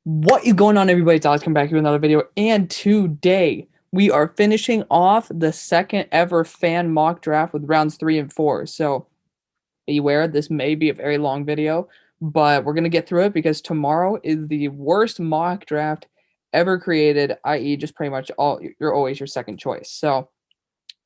What is going on, everybody? It's Alex coming back here with another video, and today we are finishing off the second ever fan mock draft with rounds 3 and 4. So beware, this may be a very long video, but we're gonna get through it because tomorrow is the worst mock draft ever created, i.e., just pretty much you're always your second choice. So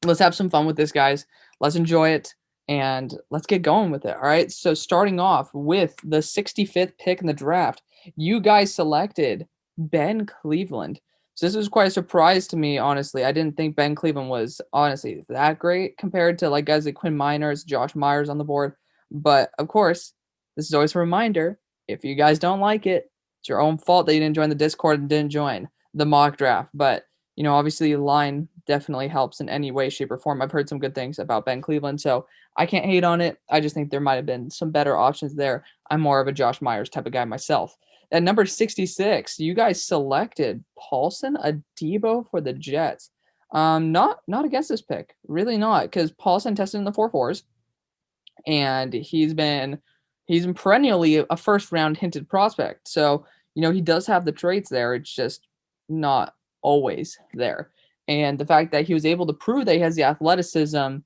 let's have some fun with this, guys. Let's enjoy it and let's get going with it. All right. So starting off with the 65th pick in the draft, you guys selected Ben Cleveland. So this was quite a surprise to me, honestly. I didn't think Ben Cleveland was honestly that great compared to like guys like Quinn Miners, Josh Myers on the board. But of course, this is always a reminder. If you guys don't like it, it's your own fault that you didn't join the Discord and didn't join the mock draft. But obviously line definitely helps in any way, shape, or form. I've heard some good things about Ben Cleveland, so I can't hate on it. I just think there might have been some better options there. I'm more of a Josh Myers type of guy myself. At number 66, you guys selected Paulson Adebo for the Jets. Not against this pick, really not, because Paulson tested in the 4.4s, and he's been perennially a first round hinted prospect. So he does have the traits there. It's just not always there. And the fact that he was able to prove that he has the athleticism,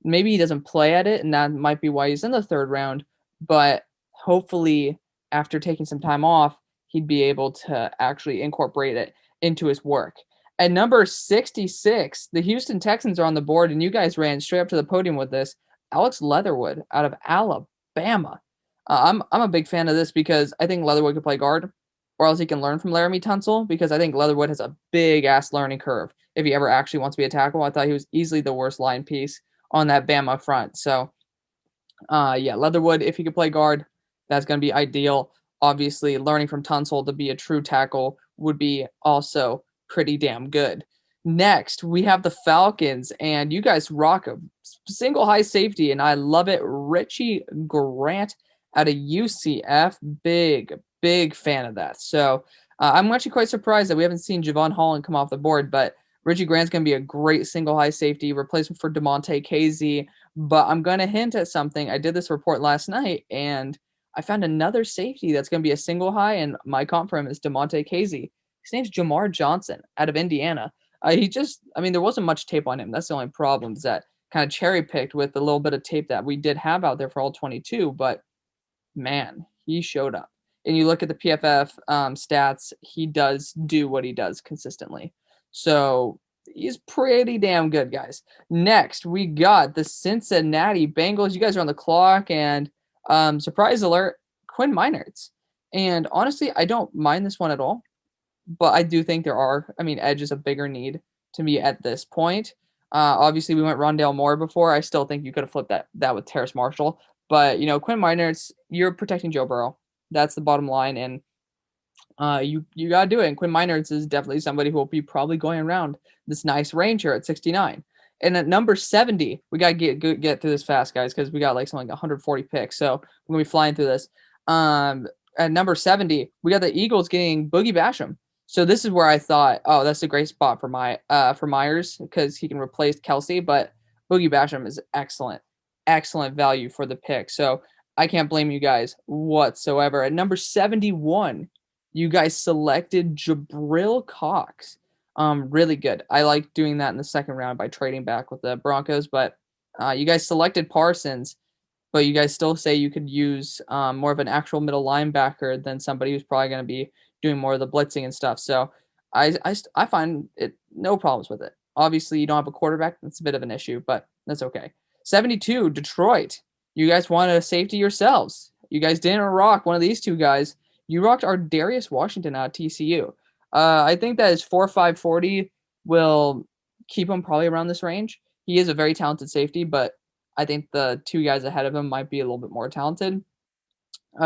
maybe he doesn't play at it, and that might be why he's in the third round. But hopefully, after taking some time off, he'd be able to actually incorporate it into his work. At number 66, the Houston Texans are on the board, and you guys ran straight up to the podium with this. Alex Leatherwood out of Alabama. I'm a big fan of this because I think Leatherwood could play guard, or else he can learn from Laramie Tunsil, because I think Leatherwood has a big-ass learning curve if he ever actually wants to be a tackle. I thought he was easily the worst line piece on that Bama front. So, yeah, Leatherwood, if he could play guard, that's going to be ideal. Obviously, learning from Tunsil to be a true tackle would be also pretty damn good. Next, we have the Falcons, and you guys rock a single high safety, and I love it. Richie Grant out of UCF. Big fan of that. So I'm actually quite surprised that we haven't seen Javon Holland come off the board, but Richie Grant's going to be a great single high safety replacement for DeMonte Casey. But I'm going to hint at something. I did this report last night, and I found another safety that's going to be a single high, and my comp for him is DeMonte Casey. His name's Jamar Johnson out of Indiana. There wasn't much tape on him. That's the only problem, is that kind of cherry-picked with the little bit of tape that we did have out there for all 22, but man, he showed up. And you look at the PFF stats, he does do what he does consistently. So he's pretty damn good, guys. Next, we got the Cincinnati Bengals. You guys are on the clock, and surprise alert, Quinn Miners. And honestly, I don't mind this one at all, but I do think edge is a bigger need to me at this point. Obviously, we went Rondale Moore before. I still think you could have flipped that with Terrace Marshall. But, Quinn Miners, you're protecting Joe Burrow. That's the bottom line, and you got to do it. And Quinn Miners is definitely somebody who will be probably going around this nice range here at 69. And at number 70, we got to get through this fast, guys, because we got something like 140 picks. So we're going to be flying through this. At number 70, we got the Eagles getting Boogie Basham. So this is where I thought, oh, that's a great spot for Myers, because he can replace Kelsey, but Boogie Basham is excellent value for the pick. So I can't blame you guys whatsoever. At number 71, you guys selected Jabril Cox. Really good. I like doing that in the second round by trading back with the Broncos, but you guys selected Parsons, but you guys still say you could use more of an actual middle linebacker than somebody who's probably going to be doing more of the blitzing and stuff. So I find it no problems with it. Obviously, you don't have a quarterback. That's a bit of an issue, but that's okay. 72, Detroit. You guys wanted a safety yourselves. You guys didn't rock one of these two guys. You rocked our Darius Washington out of TCU. I think that his 4.5 40 will keep him probably around this range. He is a very talented safety, but I think the two guys ahead of him might be a little bit more talented.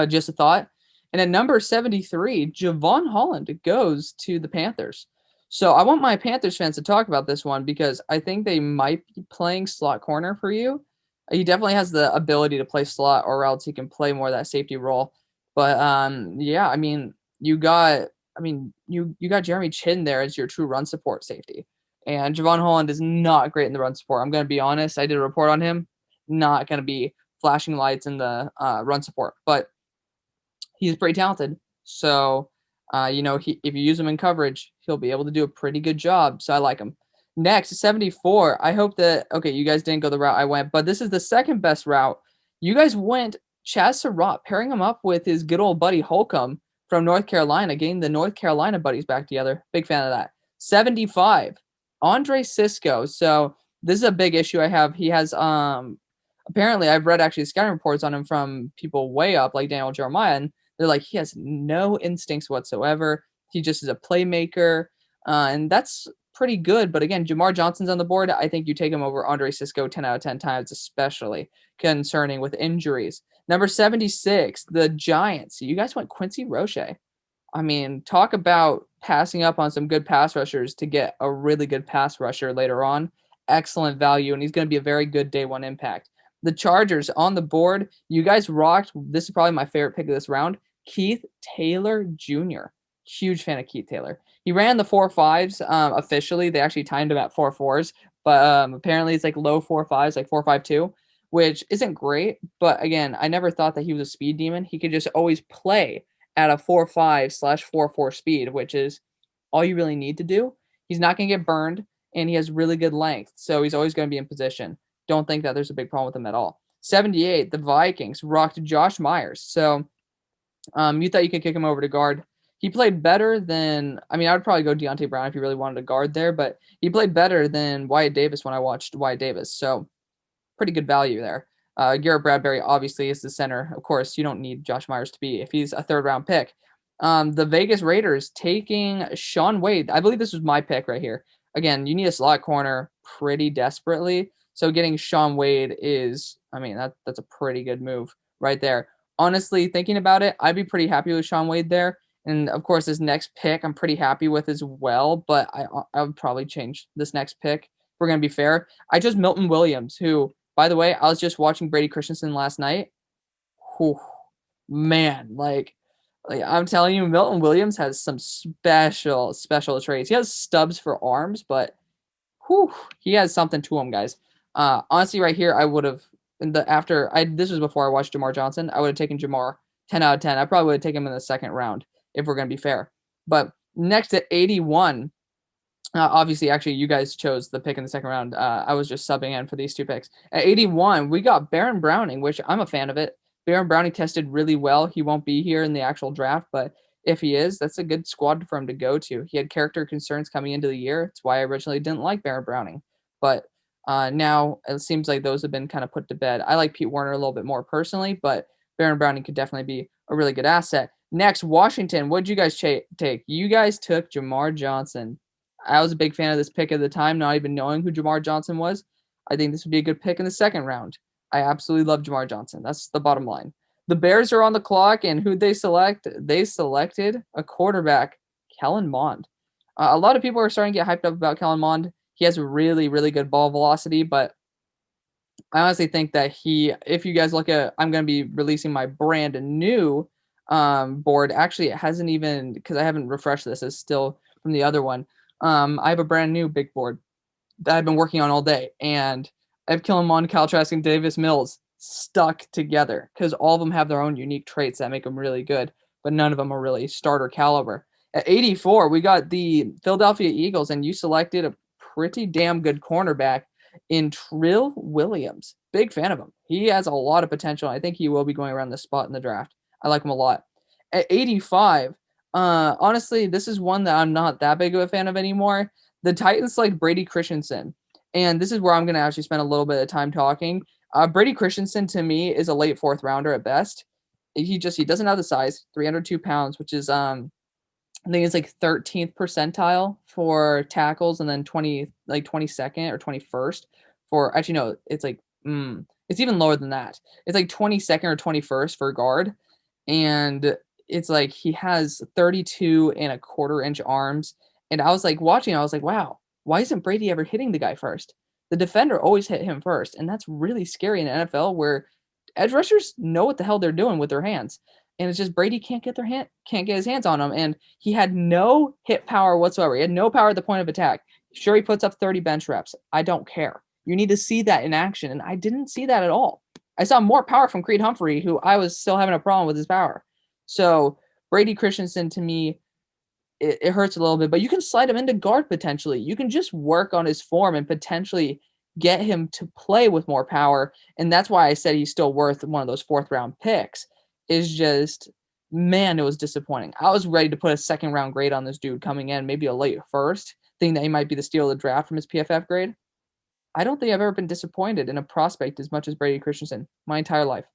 Just a thought. And at number 73, Javon Holland goes to the Panthers. So I want my Panthers fans to talk about this one because I think they might be playing slot corner for you. He definitely has the ability to play slot, or else he can play more of that safety role. But yeah, you got Jeremy Chin there as your true run support safety. And Javon Holland is not great in the run support. I'm going to be honest. I did a report on him. Not going to be flashing lights in the run support, but he's pretty talented. So If you use him in coverage, he'll be able to do a pretty good job. So I like him. Next, 74. I hope that, okay, you guys didn't go the route I went, but this is the second best route. You guys went Chaz Surratt, pairing him up with his good old buddy Holcomb from North Carolina, getting the North Carolina buddies back together. Big fan of that. 75. Andre Cisco. So this is a big issue I have. He has apparently I've read actually scouting reports on him from people way up like Daniel Jeremiah, and they're like he has no instincts whatsoever. He just is a playmaker, and that's pretty good. But again, Jamar Johnson's on the board. I think you take him over Andre Cisco 10 out of 10 times, especially concerning with injuries. Number 76, the Giants. You guys went Quincy Roche. I mean, talk about passing up on some good pass rushers to get a really good pass rusher later on. Excellent value, and he's going to be a very good day one impact. The Chargers on the board. You guys rocked. This is probably my favorite pick of this round. Keith Taylor Jr. Huge fan of Keith Taylor. He ran the 4.5s officially. They actually timed him at 4.4s, but apparently it's like low 4.5s, like 4.52, which isn't great. But again, I never thought that he was a speed demon. He could just always play at a 4.5/4.4 speed, which is all you really need to do. He's not going to get burned, and he has really good length, so he's always going to be in position. Don't think that there's a big problem with him at all. 78, the Vikings rocked Josh Myers. So you thought you could kick him over to guard. He played better than, I mean, I would probably go Deontay Brown if you really wanted a guard there, but he played better than Wyatt Davis when I watched Wyatt Davis. So pretty good value there. Garrett Bradbury obviously is the center. Of course, you don't need Josh Myers to be if he's a third-round pick. The Vegas Raiders taking Shaun Wade. I believe this was my pick right here. Again, you need a slot corner pretty desperately. So getting Shaun Wade is, I mean, that's a pretty good move right there. Honestly, thinking about it, I'd be pretty happy with Shaun Wade there. And of course, his next pick, I'm pretty happy with as well. But I would probably change this next pick. If we're going to be fair. I chose Milton Williams, who, by the way, I was just watching Brady Christensen last night. Whew, man, like I'm telling you, Milton Williams has some special traits. He has stubs for arms, but whew, he has something to him, guys. Honestly, right here, I would have this was before I watched Jamar Johnson. I would have taken Jamar 10 out of 10. I probably would have taken him in the second round if we're going to be fair. But next at 81, obviously, actually, you guys chose the pick in the second round. I was just subbing in for these two picks. At 81, we got Baron Browning, which I'm a fan of it. Baron Browning tested really well. He won't be here in the actual draft, but if he is, that's a good squad for him to go to. He had character concerns coming into the year. That's why I originally didn't like Baron Browning. But now it seems like those have been kind of put to bed. I like Pete Werner a little bit more personally, but Baron Browning could definitely be a really good asset. Next, Washington. What did you guys take? You guys took Jamar Johnson. I was a big fan of this pick at the time, not even knowing who Jamar Johnson was. I think this would be a good pick in the second round. I absolutely love Jamar Johnson. That's the bottom line. The Bears are on the clock, and who'd they select? They selected a quarterback, Kellen Mond. A lot of people are starting to get hyped up about Kellen Mond. He has really, really good ball velocity, but I honestly think that if you guys look at, I'm going to be releasing my brand new board. Actually, it hasn't even, because I haven't refreshed this. It's still from the other one. I have a brand new big board that I've been working on all day, and I have Kellen Mond, Kyle Trask, and Davis Mills stuck together because all of them have their own unique traits that make them really good, but none of them are really starter caliber. At 84, we got the Philadelphia Eagles, and you selected a pretty damn good cornerback in Trill Williams. Big fan of him. He has a lot of potential. I think he will be going around the spot in the draft. I like him a lot. At 85, honestly, this is one that I'm not that big of a fan of anymore. The Titans select Brady Christensen, and this is where I'm going to actually spend a little bit of time talking. Brady Christensen, to me, is a late fourth rounder at best. He doesn't have the size, 302 pounds, which is I think it's like 13th percentile for tackles, and then 22nd or 21st for, actually no, it's like it's even lower than that. It's like 22nd or 21st for guard, and it's like he has 32.25-inch arms. And I was like watching, I was like, wow, why isn't Brady ever hitting the guy first? The defender always hit him first, and that's really scary in the NFL where edge rushers know what the hell they're doing with their hands. And it's just Brady can't get his hands on him, and he had no hit power whatsoever. He had no power at the point of attack. Sure, he puts up 30 bench reps. I don't care. You need to see that in action, and I didn't see that at all. I saw more power from Creed Humphrey, who I was still having a problem with his power. So Brady Christensen, to me, it hurts a little bit, but you can slide him into guard potentially. You can just work on his form and potentially get him to play with more power. And that's why I said he's still worth one of those 4th-round picks. Is just, man, it was disappointing. I was ready to put a 2nd-round grade on this dude coming in, maybe a late 1st, thinking that he might be the steal of the draft from his PFF grade. I don't think I've ever been disappointed in a prospect as much as Brady Christensen my entire life.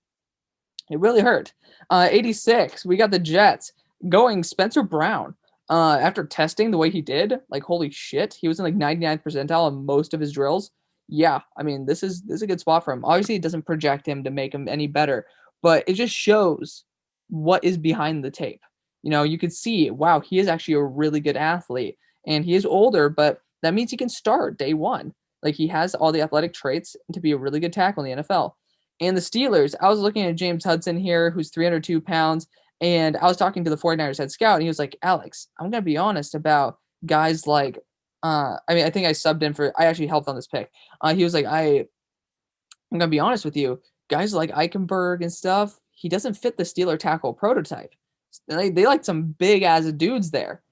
It really hurt. 86, we got the Jets going Spencer Brown. After testing the way he did, like, holy shit, he was in like 99th percentile on most of his drills. Yeah, I mean, this is a good spot for him. Obviously, it doesn't project him to make him any better, but it just shows what is behind the tape. You could see, wow, he is actually a really good athlete, and he is older, but that means he can start day one. Like, he has all the athletic traits to be a really good tackle in the NFL. And the Steelers, I was looking at James Hudson here, who's 302 pounds, and I was talking to the 49ers head scout, and he was like, Alex, I'm going to be honest about guys like, I think I actually helped on this pick. He was like, I'm going to be honest with you, guys like Eichenberg and stuff, he doesn't fit the Steeler tackle prototype. They like some big-ass dudes there.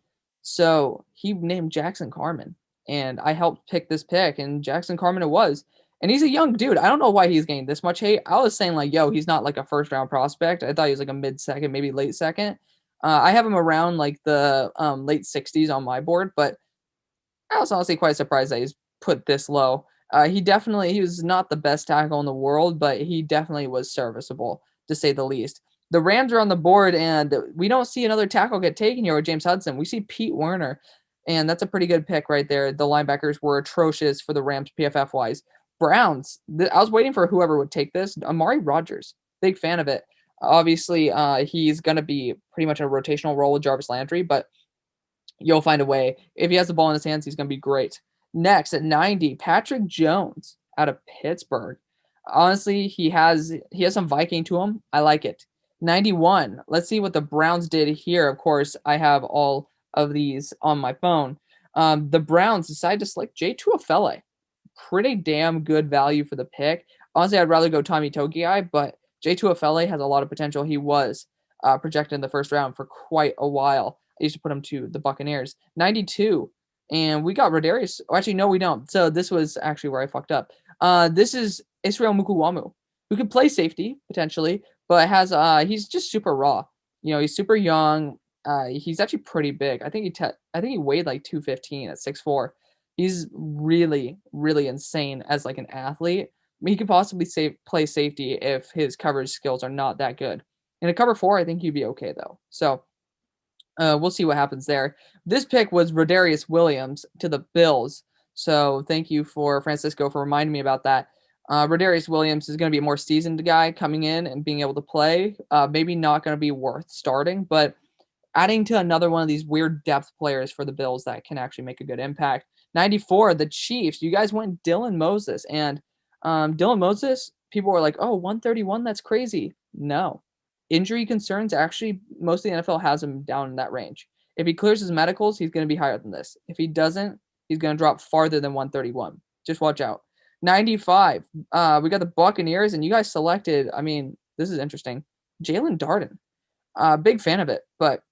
So he named Jackson Carman, and I helped pick this pick, and Jackson Carman it was. And he's a young dude. I don't know why he's getting this much hate. I was saying, like, yo, he's not like a 1st-round prospect. I thought he was like a mid-second, maybe late second. I have him around like the late 60s on my board, but I was honestly quite surprised that he's put this low. He was not the best tackle in the world, but he definitely was serviceable, to say the least. The Rams are on the board, and we don't see another tackle get taken here with James Hudson. We see Pete Werner, and that's a pretty good pick right there. The linebackers were atrocious for the Rams PFF-wise. Browns, I was waiting for whoever would take this. Amari Rodgers, big fan of it. Obviously, he's going to be pretty much a rotational role with Jarvis Landry, but you'll find a way. If he has the ball in his hands, he's going to be great. Next, at 90, Patrick Jones out of Pittsburgh. Honestly, he has some Viking to him. I like it. 91, let's see what the Browns did here. Of course, I have all of these on my phone. The Browns decided to select Jay Tuafele. Pretty damn good value for the pick. Honestly, I'd rather go Tommy Togiai, but Jay Tuafele has a lot of potential. He was projected in the 1st round for quite a while. I used to put him to the Buccaneers. 92, and we got Rodarius. Oh, actually, no, we don't. So this was actually where I fucked up. This is Israel Mukuwamu, who could play safety, potentially, but he's just super raw. He's super young. He's actually pretty big. I think he weighed like 215 at 6'4". He's really, really insane as like an athlete. He could possibly play safety if his coverage skills are not that good. In a cover 4, I think he'd be okay though. So we'll see what happens there. This pick was Rodarius Williams to the Bills. So thank you for Francisco for reminding me about that. Rodarius Williams is going to be a more seasoned guy coming in and being able to play. Maybe not going to be worth starting, but adding to another one of these weird depth players for the Bills that can actually make a good impact. 94, the Chiefs. You guys went Dylan Moses. And Dylan Moses, people were like, oh, 131, that's crazy. No. Injury concerns, actually, most of the NFL has him down in that range. If he clears his medicals, he's going to be higher than this. If he doesn't, he's going to drop farther than 131. Just watch out. 95, we got the Buccaneers, and you guys selected, this is interesting, Jalen Darden. Big fan of it, but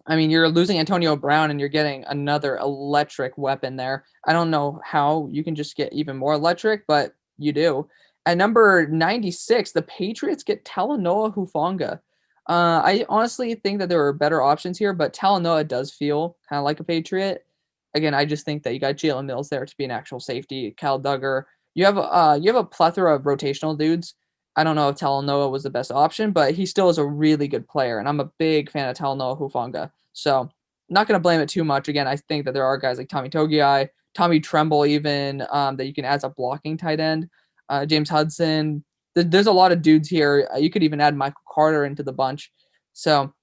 you're losing Antonio Brown and you're getting another electric weapon there. I don't know how you can just get even more electric, but you do. At number 96, the Patriots get Talanoa Hufanga. I honestly think that there are better options here, but Talanoa does feel kind of like a Patriot. Again, I just think that you got Jalen Mills there to be an actual safety. Cal Duggar. You have a plethora of rotational dudes. I don't know if Talanoa was the best option, but he still is a really good player, and I'm a big fan of Talanoa Hufanga. So I'm not going to blame it too much. Again, I think that there are guys like Tommy Togiai, Tommy Tremble even, that you can add as a blocking tight end. James Hudson. There's a lot of dudes here. You could even add Michael Carter into the bunch. So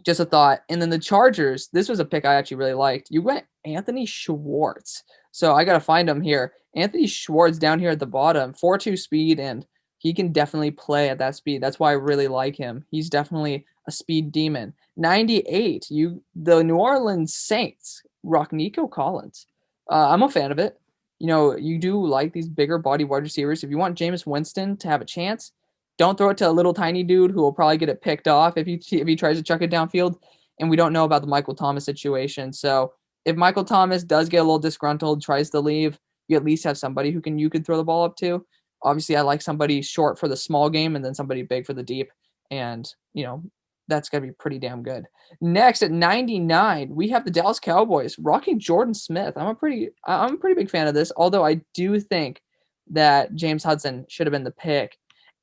just a thought. And then the Chargers, this was a pick I actually really liked. You went Anthony Schwartz. So I got to find him here. Anthony Schwartz down here at the bottom, 4.2 speed, and he can definitely play at that speed. That's why I really like him. He's definitely a speed demon. 98, the New Orleans Saints, rock Nico Collins. I'm a fan of it. You do like these bigger body wide receivers. If you want Jameis Winston to have a chance, don't throw it to a little tiny dude who will probably get it picked off if he tries to chuck it downfield. and we don't know about the Michael Thomas situation. So if Michael Thomas does get a little disgruntled, tries to leave, you at least have somebody who you can throw the ball up to. Obviously, I like somebody short for the small game and then somebody big for the deep. And, that's going to be pretty damn good. Next at 99, we have the Dallas Cowboys rocking Jordan Smith. I'm a pretty big fan of this, although I do think that James Hudson should have been the pick.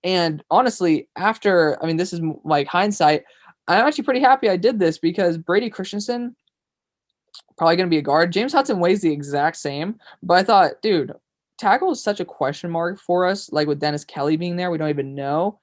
And honestly, this is like hindsight, I'm actually pretty happy I did this because Brady Christensen, probably going to be a guard. James Hudson weighs the exact same, but I thought, dude, tackle is such a question mark for us. Like with Dennis Kelly being there, we don't even know.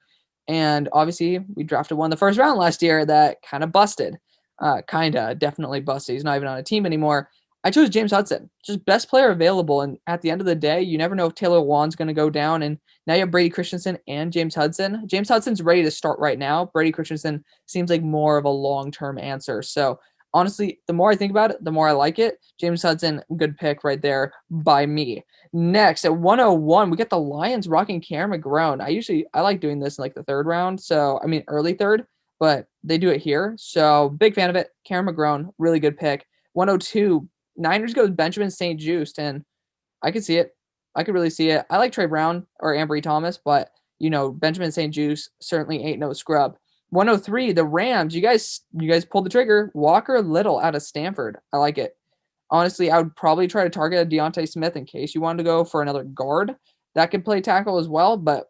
And obviously, we drafted one in the first round last year that kind of busted. Definitely busted. He's not even on a team anymore. I chose James Hudson, just best player available. And at the end of the day, you never know if Taylor Wan's going to go down. And now you have Brady Christensen and James Hudson. James Hudson's ready to start right now. Brady Christensen seems like more of a long-term answer. So honestly, the more I think about it, the more I like it. James Hudson, good pick right there by me. Next, at 101, we get the Lions rocking Cameron McGrone. I like doing this in like the third round. So, early third, but they do it here. So, big fan of it. Cameron McGrone, really good pick. 102, Niners goes Benjamin St-Juste, and I could see it. I could really see it. I like Trey Brown or Ambry Thomas, but, Benjamin St-Juste certainly ain't no scrub. 103, the Rams. You guys pulled the trigger. Walker Little out of Stanford. I like it. Honestly, I would probably try to target a Deontay Smith in case you wanted to go for another guard that could play tackle as well. But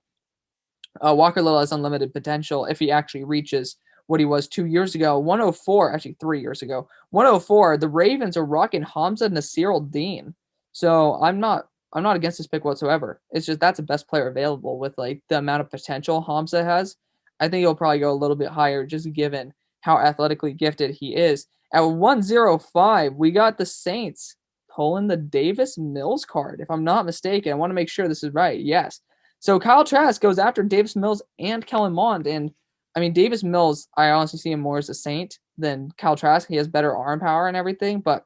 Walker Little has unlimited potential if he actually reaches what he was 2 years ago. 104, actually 3 years ago. 104, the Ravens are rocking Hamza Nasir-Dean. So I'm not against this pick whatsoever. It's just that's the best player available with like the amount of potential Hamza has. I think he'll probably go a little bit higher just given how athletically gifted he is. At 105, we got the Saints pulling the Davis Mills card, if I'm not mistaken. I want to make sure this is right. Yes. So Kyle Trask goes after Davis Mills and Kellen Mond. And, Davis Mills, I honestly see him more as a Saint than Kyle Trask. He has better arm power and everything, but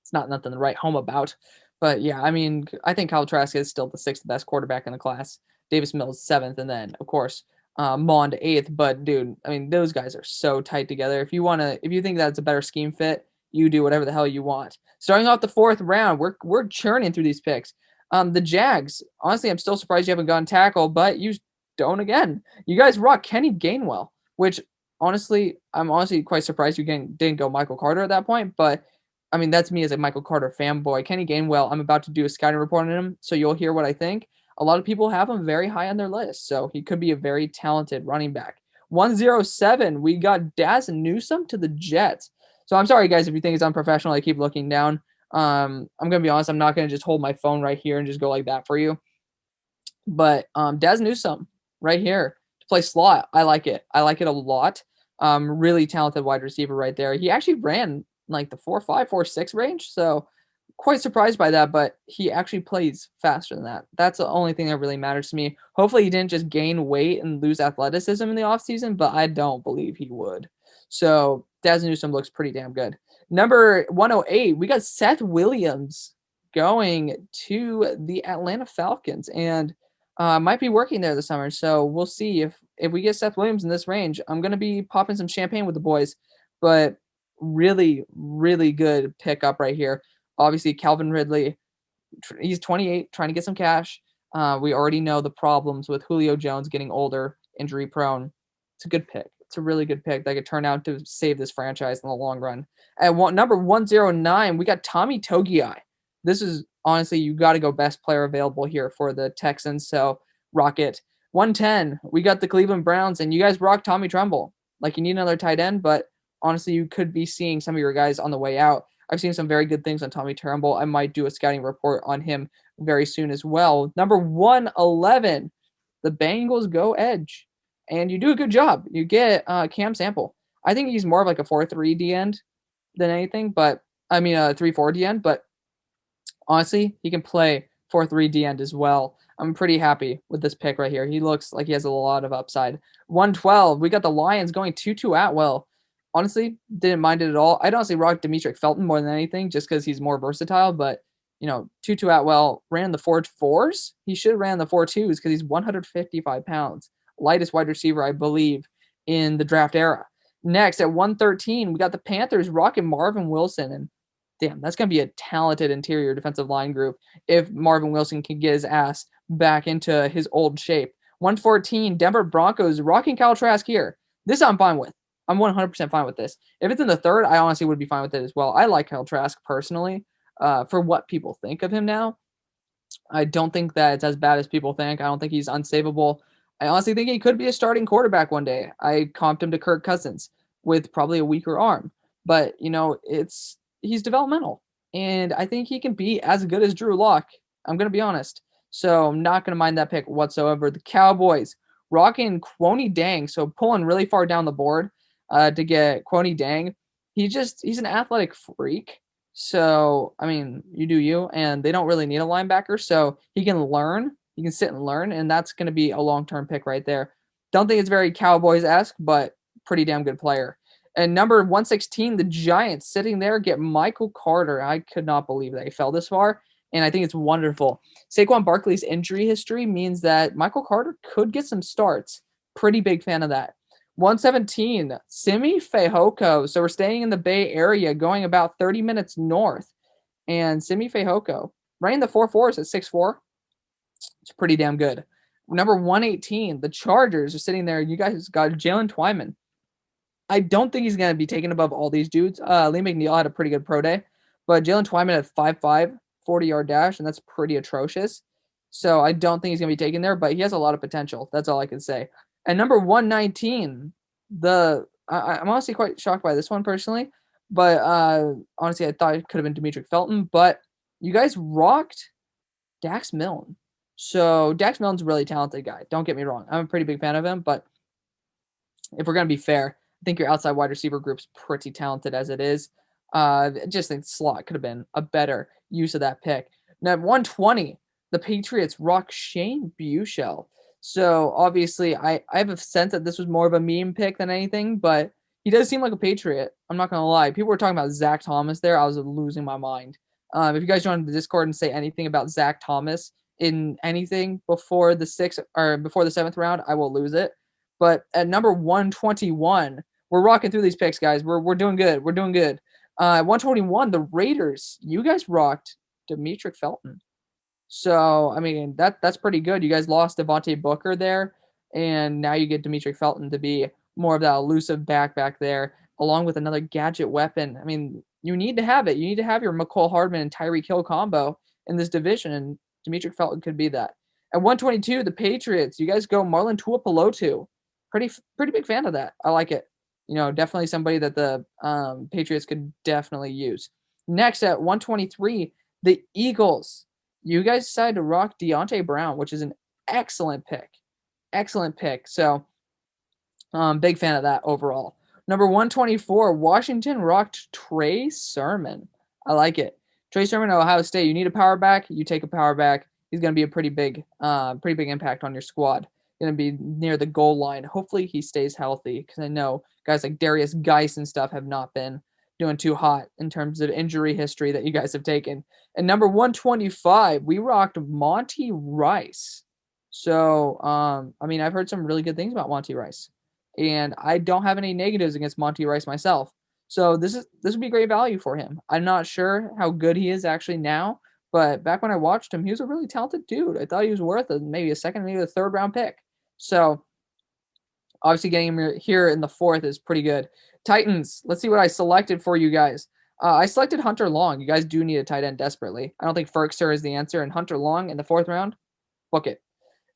it's not nothing to write home about. But, yeah, I think Kyle Trask is still the sixth best quarterback in the class. Davis Mills, seventh, and then, of course, Mond eighth. But dude, those guys are so tight together. If you think that's a better scheme fit, you do whatever the hell you want. Starting off the fourth round, we're churning through these picks. The Jags, honestly, I'm still surprised you haven't gone tackle, but you don't again. You guys rock Kenny Gainwell, which honestly, I'm honestly quite surprised you didn't go Michael Carter at that point. But that's me as a Michael Carter fanboy. Kenny Gainwell, I'm about to do a scouting report on him, so you'll hear what I think. A lot of people have him very high on their list, so he could be a very talented running back. 107, we got Daz Newsome to the Jets. So I'm sorry, guys, if you think it's unprofessional, I keep looking down. I'm going to be honest, I'm not going to just hold my phone right here and just go like that for you. But Daz Newsome right here to play slot. I like it. I like it a lot. Really talented wide receiver right there. He actually ran like the 4.5, 4.6 range, so quite surprised by that, but he actually plays faster than that. That's the only thing that really matters to me. Hopefully he didn't just gain weight and lose athleticism in the offseason, but I don't believe he would. So Daz Newsome looks pretty damn good. Number 108, we got Seth Williams going to the Atlanta Falcons, and might be working there this summer. So we'll see if we get Seth Williams in this range. I'm going to be popping some champagne with the boys, but really, really good pickup right here. Obviously, Calvin Ridley, he's 28, trying to get some cash. We already know the problems with Julio Jones getting older, injury prone. It's a good pick. It's a really good pick that could turn out to save this franchise in the long run. At number 109, we got Tommy Togiai. This is honestly, you got to go best player available here for the Texans. So rock it. 110, we got the Cleveland Browns, and you guys rock Tommy Tremble. Like, you need another tight end, but honestly, you could be seeing some of your guys on the way out. I've seen some very good things on Tommy Tremble. I might do a scouting report on him very soon as well. Number 111, the Bengals go edge. And you do a good job. You get Cam Sample. I think he's more of like a 4-3 D end than anything, but a 3-4 D end, but honestly, he can play 4-3 D end as well. I'm pretty happy with this pick right here. He looks like he has a lot of upside. 112, we got the Lions going Tutu Atwell. Honestly, didn't mind it at all. I'd honestly rock Demetric Felton more than anything just because he's more versatile, but Tutu Atwell ran the 4.4s. He should have ran the 4.2s because he's 155 pounds. Lightest wide receiver, I believe, in the draft era. Next, at 113, we got the Panthers rocking Marvin Wilson. And damn, that's going to be a talented interior defensive line group if Marvin Wilson can get his ass back into his old shape. 114, Denver Broncos rocking Kyle Trask here. This I'm fine with. I'm 100% fine with this. If it's in the third, I honestly would be fine with it as well. I like Kyle Trask personally for what people think of him now. I don't think that it's as bad as people think. I don't think he's unsavable. I honestly think he could be a starting quarterback one day. I comped him to Kirk Cousins with probably a weaker arm, but he's developmental, and I think he can be as good as Drew Lock. I'm gonna be honest, so I'm not gonna mind that pick whatsoever. The Cowboys rocking Kwoni Dang, so pulling really far down the board to get Kwoni Dang. He's an athletic freak. So, I mean, you do you, and they don't really need a linebacker, so he can learn. He can sit and learn, and that's going to be a long-term pick right there. Don't think it's very Cowboys-esque, but pretty damn good player. And number 116, the Giants sitting there get Michael Carter. I could not believe that he fell this far, and I think it's wonderful. Saquon Barkley's injury history means that Michael Carter could get some starts. Pretty big fan of that. 117, Simi Fehoko. So we're staying in the Bay Area, going about 30 minutes north. And Simi Fehoko, running the 4.4s at 6'4". It's pretty damn good. Number 118, the Chargers are sitting there. You guys got Jalen Twyman. I don't think he's going to be taken above all these dudes. Lee McNeil had a pretty good pro day, but Jalen Twyman at 5'5", 40-yard dash, and that's pretty atrocious. So I don't think he's going to be taken there, but he has a lot of potential. That's all I can say. And number 119, I'm honestly quite shocked by this one personally, but honestly, I thought it could have been Demetric Felton, but you guys rocked Dax Milne. So Dax Milne's a really talented guy. Don't get me wrong. I'm a pretty big fan of him, but if we're going to be fair, I think your outside wide receiver group's pretty talented as it is. I just think slot could have been a better use of that pick. Now, at 120, the Patriots rock Shane Buechele. So obviously, I have a sense that this was more of a meme pick than anything, but he does seem like a Patriot. I'm not gonna lie. People were talking about Zach Thomas there. I was losing my mind. If you guys join the Discord and say anything about Zach Thomas in anything before the seventh round, I will lose it. But at number 121, we're rocking through these picks, guys. We're doing good. We're doing good. 121, the Raiders. You guys rocked Demetric Felton. So, I mean, that's pretty good. You guys lost Devontae Booker there, and now you get Demetric Felton to be more of that elusive back there, along with another gadget weapon. I mean, you need to have it. You need to have your McCole Hardman and Tyreek Hill combo in this division, and Demetric Felton could be that. At 122, the Patriots. You guys go Marlon Tuipulotu. Pretty big fan of that. I like it. Definitely somebody that the Patriots could definitely use. Next, at 123, the Eagles. You guys decided to rock Deontay Brown, which is an excellent pick. Excellent pick. So, big fan of that overall. Number 124, Washington rocked Trey Sermon. I like it. Trey Sermon at Ohio State. You need a power back. You take a power back. He's going to be a pretty big impact on your squad. Going to be near the goal line. Hopefully he stays healthy, because I know guys like Darius Geis and stuff have not been doing too hot in terms of injury history that you guys have taken. And number 125, we rocked Monty Rice. So, I mean, I've heard some really good things about Monty Rice, and I don't have any negatives against Monty Rice myself. So this would be great value for him. I'm not sure how good he is actually now, but back when I watched him, he was a really talented dude. I thought he was worth maybe a second, maybe a third round pick. So obviously getting him here in the fourth is pretty good. Titans, let's see what I selected for you guys. I selected Hunter Long. You guys do need a tight end desperately. I don't think Ferkser is the answer, and Hunter Long in the fourth round, book it.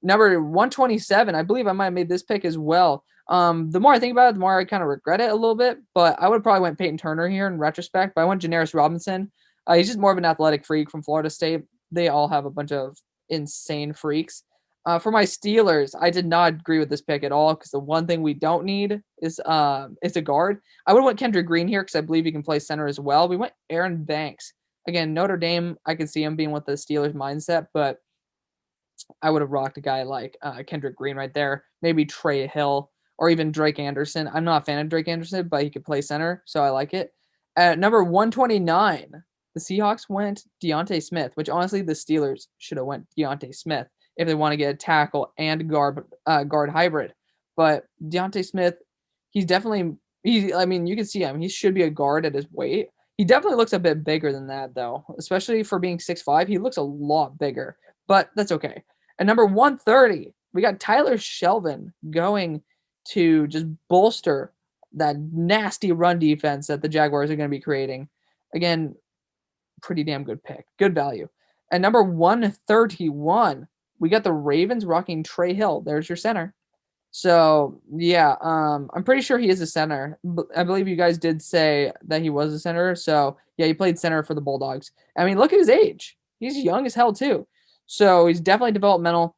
Number 127, I believe I might have made this pick as well. The more I think about it, the more I kind of regret it a little bit, but I would probably went Peyton Turner here in retrospect, but I went Janarius Robinson. He's just more of an athletic freak from Florida State. They all have a bunch of insane freaks. For my Steelers, I did not agree with this pick at all, because the one thing we don't need is a guard. I would have went Kendrick Green here because I believe he can play center as well. We went Aaron Banks. Again, Notre Dame, I could see him being with the Steelers mindset, but I would have rocked a guy like Kendrick Green right there. Maybe Trey Hill or even Drake Anderson. I'm not a fan of Drake Anderson, but he could play center, so I like it. At number 129, the Seahawks went Deontay Smith, which honestly the Steelers should have went Deontay Smith if they want to get a tackle and guard hybrid. But Deontay Smith, he's definitely I mean, you can see him. He should be a guard at his weight. He definitely looks a bit bigger than that, though, especially for being 6'5". He looks a lot bigger, but that's okay. At number 130, we got Tyler Shelvin going to just bolster that nasty run defense that the Jaguars are going to be creating. Again, pretty damn good pick. Good value. At number 131, we got the Ravens rocking Trey Hill. There's your center. So yeah, I'm pretty sure he is a center. I believe you guys did say that he was a center. So yeah, he played center for the Bulldogs. I mean, look at his age. He's young as hell too. So he's definitely developmental.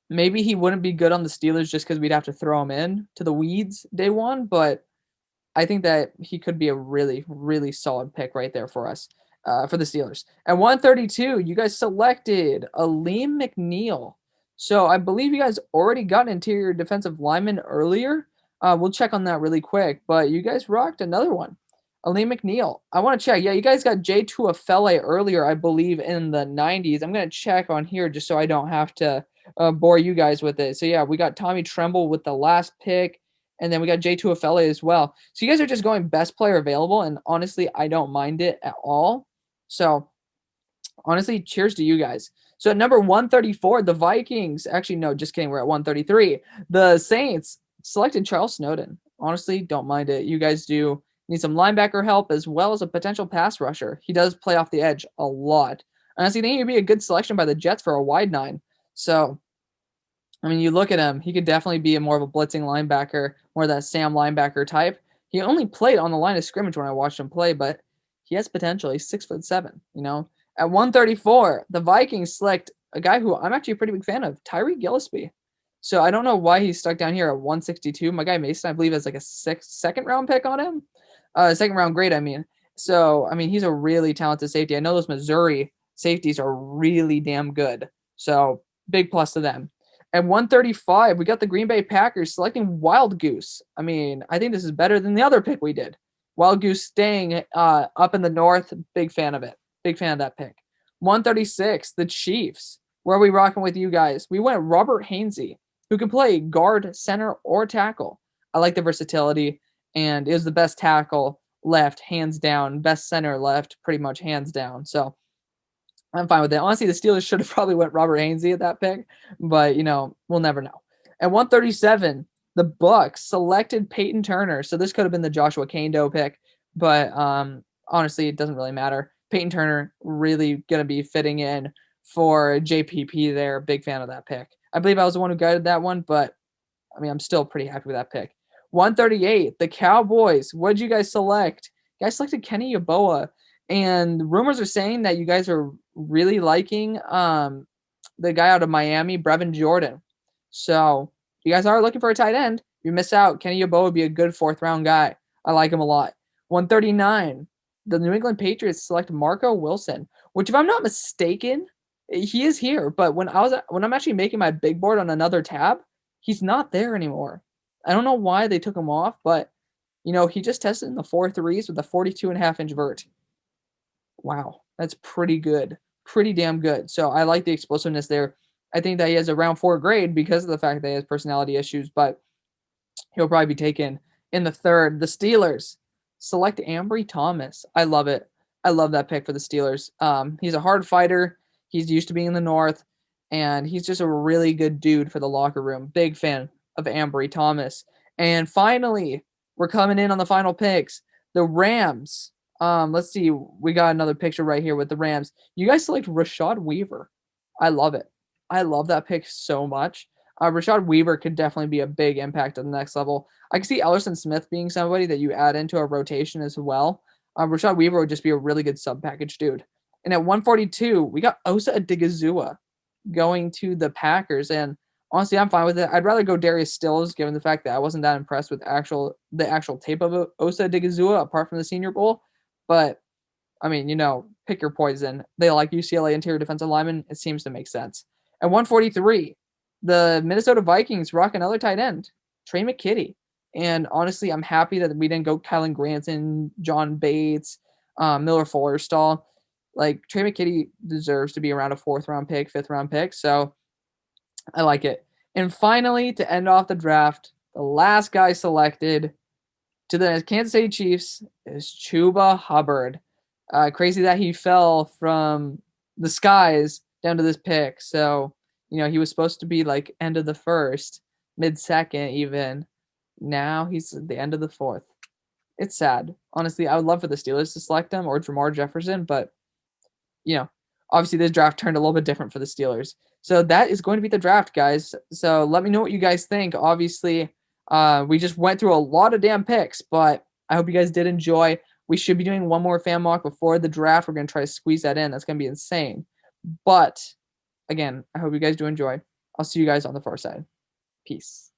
Maybe he wouldn't be good on the Steelers just because we'd have to throw him in to the weeds day one. But I think that he could be a really, really solid pick right there for us, for the Steelers. At 132, you guys selected Aleem McNeil. So I believe you guys already got an interior defensive lineman earlier. We'll check on that really quick, but you guys rocked another one. Aleem McNeil. I want to check. Yeah, you guys got J. Tuafele earlier, I believe, in the 90s. I'm going to check on here just so I don't have to bore you guys with it. So yeah, we got Tommy Tremble with the last pick. And then we got J. Tuafele as well. So you guys are just going best player available. And honestly, I don't mind it at all. So honestly, cheers to you guys. So at number 134, the Vikings. Actually, no, just kidding. We're at 133. The Saints selected Charles Snowden. Honestly, don't mind it. You guys do need some linebacker help as well as a potential pass rusher. He does play off the edge a lot. Honestly, I think he'd be a good selection by the Jets for a wide 9. So I mean, you look at him, he could definitely be more of a blitzing linebacker, more of that Sam linebacker type. He only played on the line of scrimmage when I watched him play, but he has potential. He's 6'7", you know. At 134, the Vikings select a guy who I'm actually a pretty big fan of, Tyree Gillespie. So I don't know why he's stuck down here at 162. My guy Mason, I believe, has like a second round pick on him. Second round grade, I mean. So, I mean, he's a really talented safety. I know those Missouri safeties are really damn good. So, big plus to them. At 135, we got the Green Bay Packers selecting Wild Goose. I mean, I think this is better than the other pick we did. Wild Goose staying up in the north. Big fan of it. Big fan of that pick. 136, the Chiefs. Where are we rocking with you guys? We went Robert Hainsey, who can play guard, center, or tackle. I like the versatility, and is the best tackle left, hands down. Best center left, pretty much hands down. So I'm fine with it. Honestly, the Steelers should have probably went Robert Hainsey at that pick, but, you know, we'll never know. At 137, the Bucks selected Peyton Turner. So this could have been the Joshua Kando pick, but honestly, it doesn't really matter. Peyton Turner really going to be fitting in for JPP there. Big fan of that pick. I believe I was the one who guided that one, but, I mean, I'm still pretty happy with that pick. 138, the Cowboys. What did you guys select? You guys selected Kenny Yeboah. And rumors are saying that you guys are really liking the guy out of Miami, Brevin Jordan. So if you guys are looking for a tight end, you miss out. Kenny Yeboah would be a good 4th round guy. I like him a lot. 139, the New England Patriots select Marco Wilson, which if I'm not mistaken, he is here. But when I'm actually making my big board on another tab, he's not there anymore. I don't know why they took him off, but you know, he just tested in the 4.3s with a 42.5-inch vert. Wow, that's pretty good. Pretty damn good. So I like the explosiveness there. I think that he has a round 4 grade because of the fact that he has personality issues, but he'll probably be taken in the 3rd. The Steelers select Ambry Thomas. I love it. I love that pick for the Steelers. He's a hard fighter. He's used to being in the North, and he's just a really good dude for the locker room. Big fan of Ambry Thomas. And finally, we're coming in on the final picks. The Rams. Let's see. We got another picture right here with the Rams. You guys select Rashad Weaver. I love it. I love that pick so much. Rashad Weaver could definitely be a big impact at the next level. I can see Ellerson Smith being somebody that you add into a rotation as well. Rashad Weaver would just be a really good sub-package dude. And at 142, we got Osa Odigizua going to the Packers. And honestly, I'm fine with it. I'd rather go Darius Stills, given the fact that I wasn't that impressed with the actual tape of Osa Odigizua, apart from the Senior Bowl. But, I mean, you know, pick your poison. They like UCLA interior defensive lineman. It seems to make sense. At 143, the Minnesota Vikings rock another tight end, Trey McKitty. And honestly, I'm happy that we didn't go Kylan Granson, John Bates, Miller Forrestall. Like, Trey McKitty deserves to be around a 4th round pick, 5th round pick. So I like it. And finally, to end off the draft, the last guy selected, to the Kansas City Chiefs is Chuba Hubbard. Crazy that he fell from the skies down to this pick. So, he was supposed to be like end of the first, mid second even. Now he's at the end of the fourth. It's sad. Honestly, I would love for the Steelers to select him or Jamar Jefferson, but you know, obviously this draft turned a little bit different for the Steelers. So that is going to be the draft, guys. So let me know what you guys think. Obviously, we just went through a lot of damn picks, but I hope you guys did enjoy. We should be doing one more fan mock before the draft. We're going to try to squeeze that in. That's going to be insane. But again, I hope you guys do enjoy. I'll see you guys on the far side. Peace.